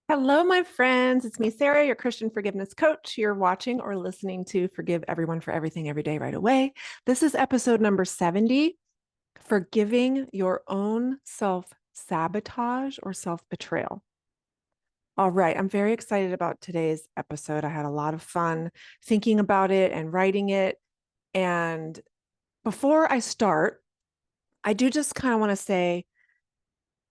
Hello, my friends. It's me, Sarah, your Christian forgiveness coach. You're watching or listening to Forgive Everyone for Everything Every Day Right Away. This is episode number 70, Forgiving Your Own Self-Sabotage or Self-Betrayal. All right, I'm very excited about today's episode. I had a lot of fun thinking about it and writing it. And before I start, I do just kind of want to say,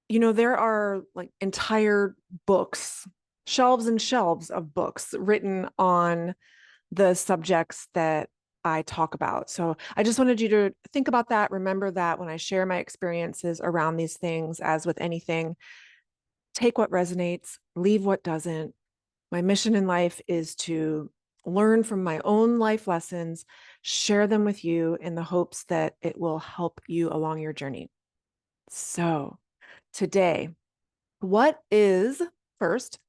there are like entire books, shelves and shelves of books written on the subjects that I talk about. So I just wanted you to think about that. Remember that when I share my experiences around these things, as with anything, take what resonates, leave what doesn't. My mission in life is to learn from my own life lessons, share them with you in the hopes that it will help you along your journey. So today, what is first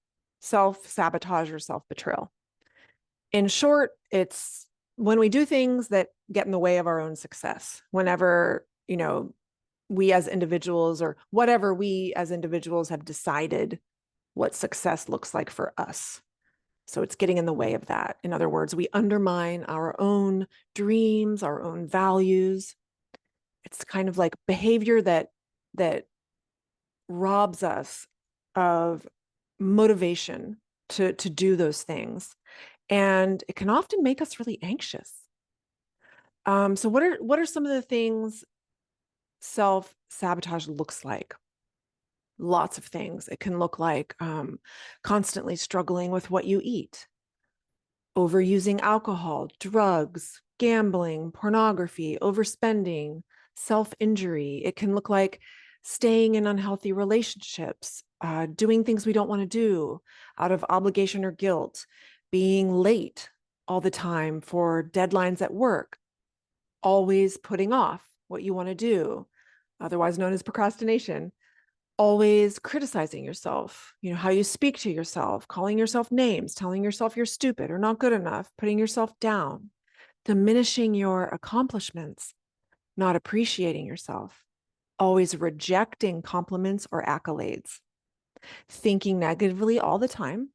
self-sabotage or self-betrayal? In short, it's when we do things that get in the way of our own success. Whenever, we as individuals or whatever we as individuals have decided what success looks like for us. So it's getting in the way of that. In other words, we undermine our own dreams, our own values. It's kind of like behavior that robs us of motivation to do those things. And it can often make us really anxious. So what are some of the things self-sabotage looks like? Lots of things. It can look like constantly struggling with what you eat, overusing alcohol, drugs, gambling, pornography, overspending, self-injury. It can look like staying in unhealthy relationships, doing things we don't want to do out of obligation or guilt, being late all the time for deadlines at work, always putting off what you want to do, otherwise known as procrastination, always criticizing yourself, how you speak to yourself, calling yourself names, telling yourself you're stupid or not good enough, putting yourself down, diminishing your accomplishments, not appreciating yourself, always rejecting compliments or accolades, thinking negatively all the time,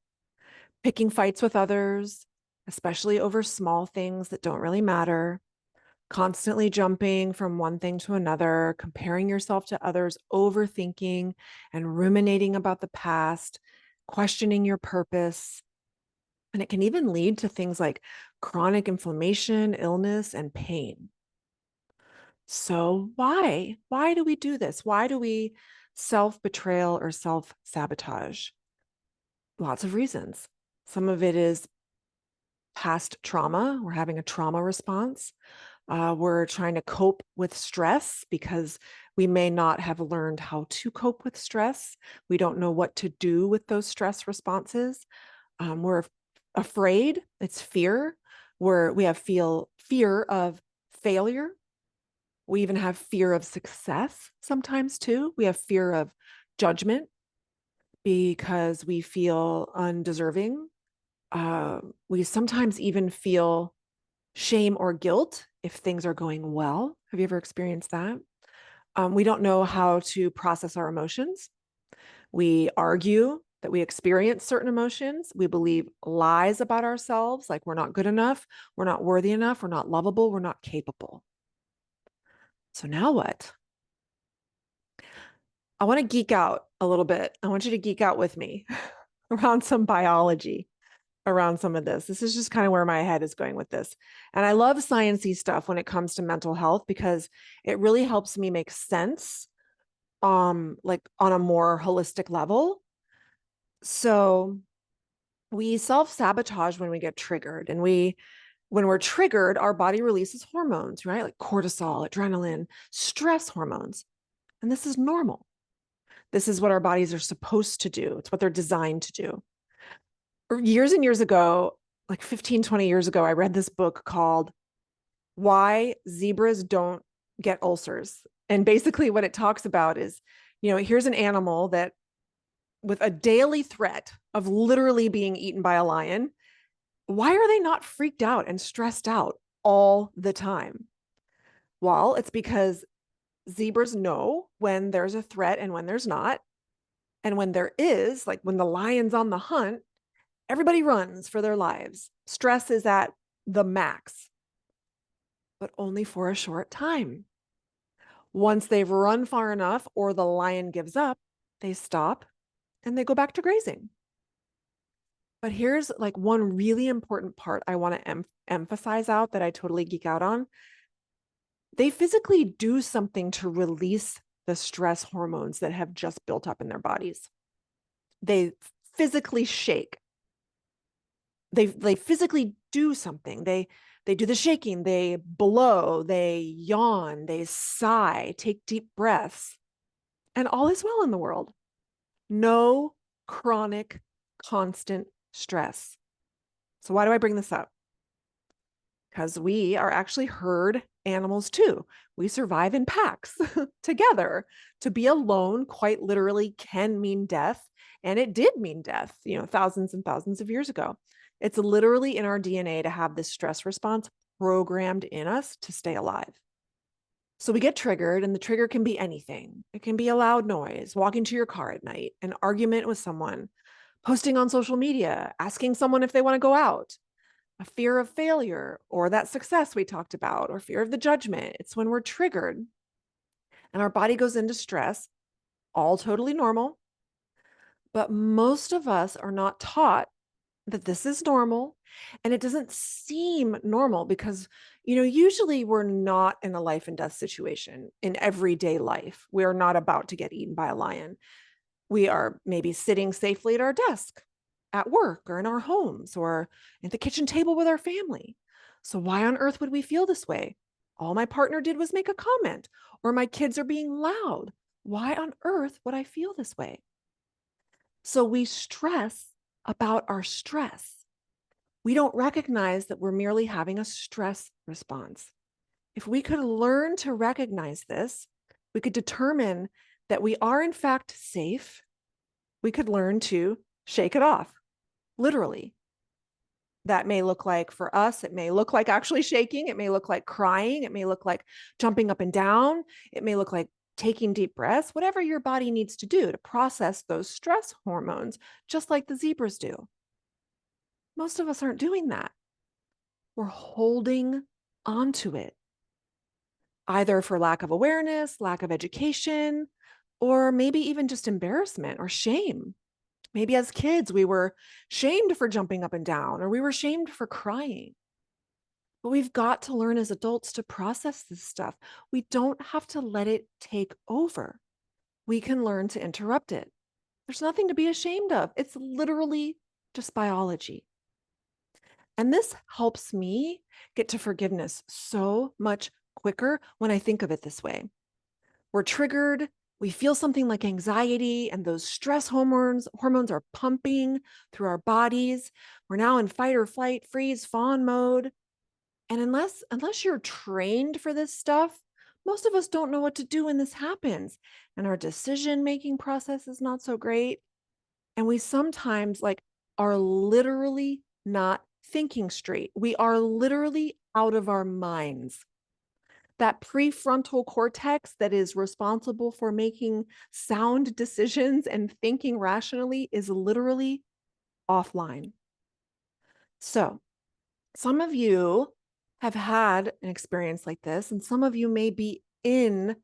picking fights with others, especially over small things that don't really matter, constantly jumping from one thing to another, comparing yourself to others, overthinking and ruminating about the past, questioning your purpose. And it can even lead to things like chronic inflammation, illness, and pain. So why do we do this? Why do we self-betrayal or self-sabotage? Lots of reasons. Some of it is past trauma. We're having a trauma response. We're trying to cope with stress because we may not have learned how to cope with stress. We don't know what to do with those stress responses. We're afraid. It's fear. We have fear of failure. We even have fear of success sometimes too. We have fear of judgment because we feel undeserving. We sometimes even feel shame or guilt if things are going well. Have you ever experienced that? We don't know how to process our emotions. We argue that we experience certain emotions. We believe lies about ourselves, like we're not good enough, we're not worthy enough, we're not lovable, we're not capable. So now what? I want to geek out a little bit. I want you to geek out with me around some biology around some of this. This is just kind of where my head is going with this. And I love sciencey stuff when it comes to mental health because it really helps me make sense like on a more holistic level. So we self-sabotage when we get triggered, and when we're triggered, our body releases hormones, right? Like cortisol, adrenaline, stress hormones. And this is normal. This is what our bodies are supposed to do. It's what they're designed to do. Years and years ago, like 15, 20 years ago, I read this book called Why Zebras Don't Get Ulcers. And basically what it talks about is, here's an animal that with a daily threat of literally being eaten by a lion, why are they not freaked out and stressed out all the time? Well, it's because zebras know when there's a threat and when there's not. And when there is, like when the lion's on the hunt, everybody runs for their lives. Stress is at the max, but only for a short time. Once they've run far enough or the lion gives up, they stop and they go back to grazing. But here's like one really important part I want to emphasize out that I totally geek out on. They physically do something to release the stress hormones that have just built up in their bodies. They physically shake. They physically do something. They do the shaking, they blow, they yawn, they sigh, take deep breaths, and all is well in the world. No chronic, constant stress. So why do I bring this up? Because we are actually herd animals too. We survive in packs together. To be alone quite literally can mean death. And it did mean death, thousands and thousands of years ago. It's literally in our DNA to have this stress response programmed in us to stay alive. So we get triggered, and the trigger can be anything. It can be a loud noise, walking to your car at night, an argument with someone, posting on social media, asking someone if they want to go out, a fear of failure or that success we talked about, or fear of the judgment. It's when we're triggered and our body goes into stress, all totally normal. But most of us are not taught that this is normal, and it doesn't seem normal because, usually we're not in a life and death situation in everyday life. We're not about to get eaten by a lion. We are maybe sitting safely at our desk, at work, or in our homes, or at the kitchen table with our family. So why on earth would we feel this way? All my partner did was make a comment, or my kids are being loud. Why on earth would I feel this way? So we stress about our stress. We don't recognize that we're merely having a stress response. If we could learn to recognize this, we could determine that we are in fact safe. We could learn to shake it off, literally. That may look like, for us, it may look like actually shaking. It may look like crying. It may look like jumping up and down. It may look like taking deep breaths, whatever your body needs to do to process those stress hormones, just like the zebras do. Most of us aren't doing that. We're holding onto it, either for lack of awareness, lack of education, or maybe even just embarrassment or shame. Maybe as kids, we were shamed for jumping up and down, or we were shamed for crying. But we've got to learn as adults to process this stuff. We don't have to let it take over. We can learn to interrupt it. There's nothing to be ashamed of. It's literally just biology. And this helps me get to forgiveness so much quicker when I think of it this way. We're triggered, we feel something like anxiety, and those stress hormones are pumping through our bodies. We're now in fight or flight, freeze, fawn mode. And unless you're trained for this stuff, most of us don't know what to do when this happens. And our decision-making process is not so great. And we sometimes are literally not thinking straight. We are literally out of our minds. That prefrontal cortex that is responsible for making sound decisions and thinking rationally is literally offline. So some of you have had an experience like this, and some of you may be in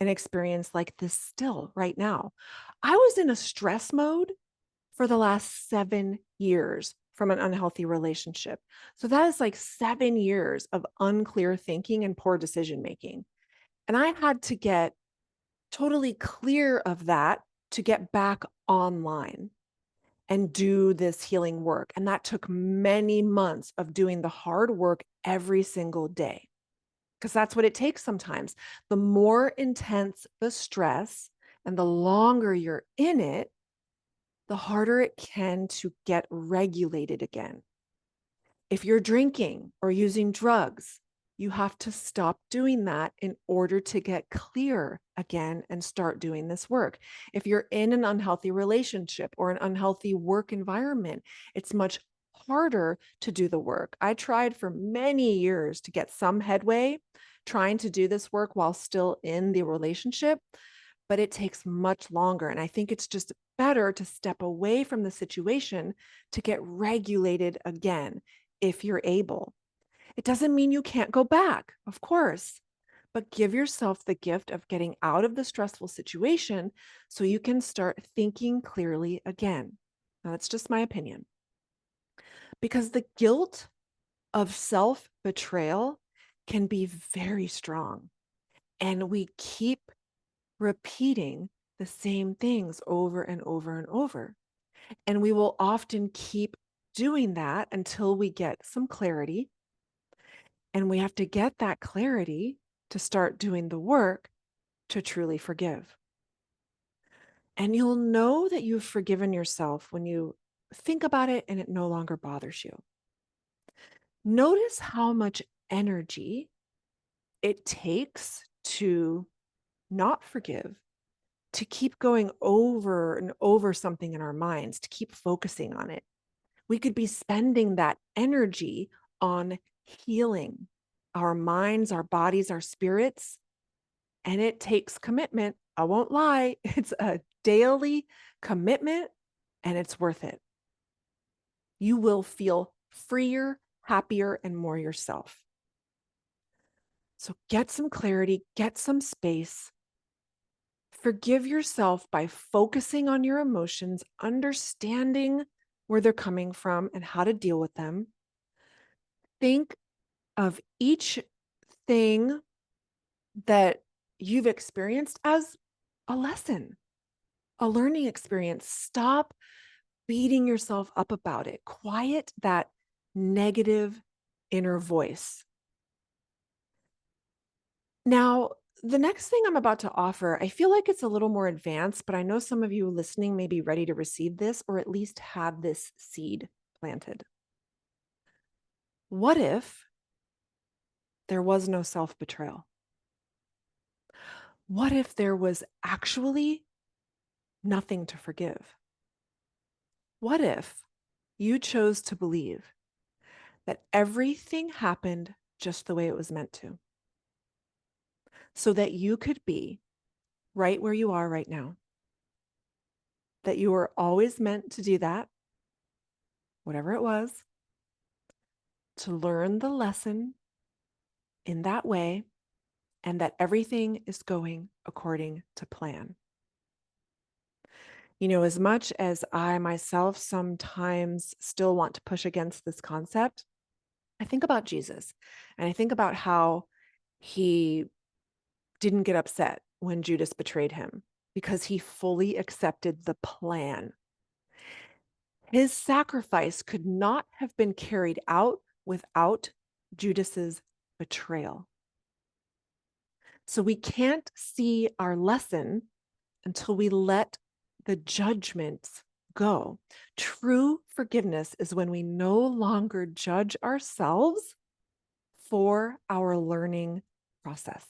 an experience like this still right now. I was in a stress mode for the last 7 years from an unhealthy relationship. So that is like 7 years of unclear thinking and poor decision making. And I had to get totally clear of that to get back online and do this healing work. And that took many months of doing the hard work every single day, because that's what it takes sometimes. The more intense the stress and the longer you're in it, the harder it can to get regulated again. If you're drinking or using drugs, you have to stop doing that in order to get clear again and start doing this work. If you're in an unhealthy relationship or an unhealthy work environment, it's much harder to do the work. I tried for many years to get some headway trying to do this work while still in the relationship, but it takes much longer. And I think it's just better to step away from the situation to get regulated again if you're able. It doesn't mean you can't go back, of course, but give yourself the gift of getting out of the stressful situation so you can start thinking clearly again. Now, that's just my opinion. Because the guilt of self betrayal can be very strong. And we keep repeating the same things over and over and over. And we will often keep doing that until we get some clarity. And we have to get that clarity to start doing the work to truly forgive. And you'll know that you've forgiven yourself when you think about it and it no longer bothers you. Notice how much energy it takes to not forgive, to keep going over and over something in our minds, to keep focusing on it. We could be spending that energy on healing our minds, our bodies, our spirits. And it takes commitment. I won't lie, it's a daily commitment and it's worth it. You will feel freer, happier, and more yourself. So get some clarity, get some space. Forgive yourself by focusing on your emotions, understanding where they're coming from and how to deal with them. Think of each thing that you've experienced as a lesson, a learning experience. Stop beating yourself up about it. Quiet that negative inner voice. Now, the next thing I'm about to offer, I feel like it's a little more advanced, but I know some of you listening may be ready to receive this or at least have this seed planted. What if there was no self-betrayal? What if there was actually nothing to forgive? What if you chose to believe that everything happened just the way it was meant to, so that you could be right where you are right now, that you were always meant to do that, whatever it was, to learn the lesson in that way, and that everything is going according to plan? You know, as much as I myself sometimes still want to push against this concept, I think about Jesus and I think about how he didn't get upset when Judas betrayed him because he fully accepted the plan. His sacrifice could not have been carried out without Judas's betrayal. So we can't see our lesson until we let the judgments go. True forgiveness is when we no longer judge ourselves for our learning process.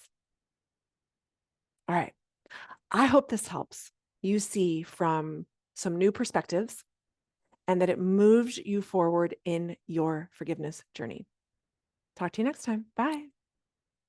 All right. I hope this helps you see from some new perspectives and that it moves you forward in your forgiveness journey. Talk to you next time. Bye.